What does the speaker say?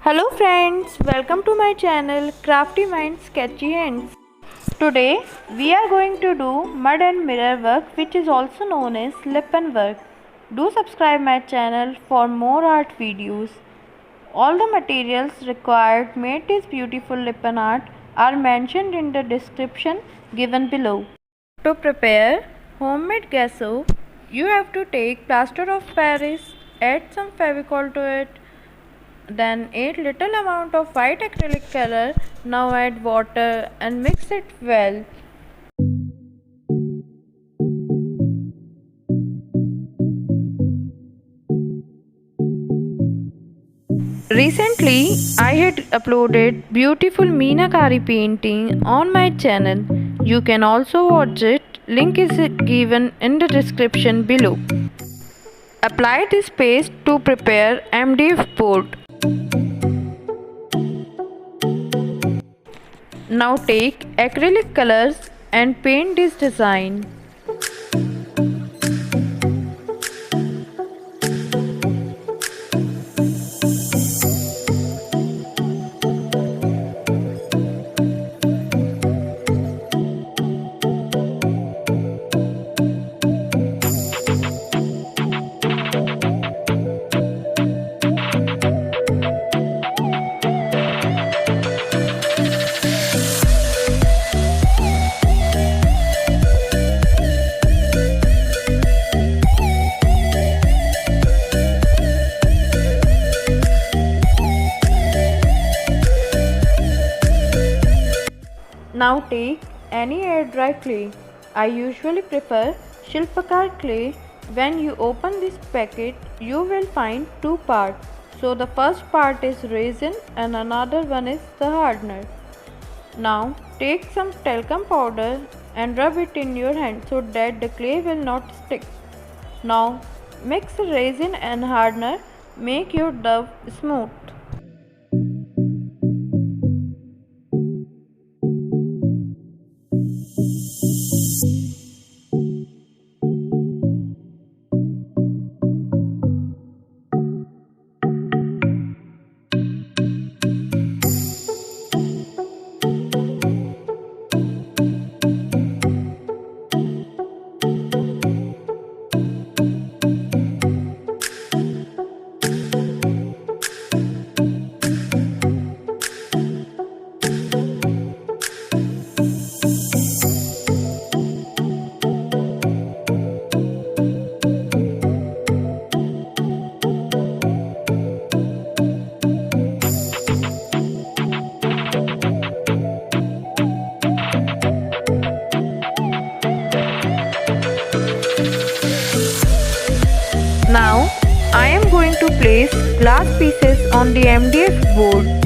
Hello friends, welcome to my channel Crafty Mind Sketchy Hands. Today we are going to do mud and mirror work, which is also known as Lippan work. Do subscribe my channel for more art videos. All the materials required to make this beautiful Lippan art are mentioned in the description given below. To prepare homemade gesso, you have to take plaster of Paris, add some Fevicol to it, then add little amount of white acrylic color. Now add water and mix it well. Recently, I had uploaded beautiful Meenakari painting on my channel. You can also watch it. Link is given in the description below. Apply this paste to prepare MDF board. Now take acrylic colors and paint this design. Now take any air dry clay. I usually prefer Shilpkaar clay. When you open this packet, you will find two parts. So the first part is resin and another one is the hardener. Now take some talcum powder and rub it in your hand so that the clay will not stick. Now mix resin and hardener. Make your dough smooth. Now I am going to place glass pieces on the MDF board.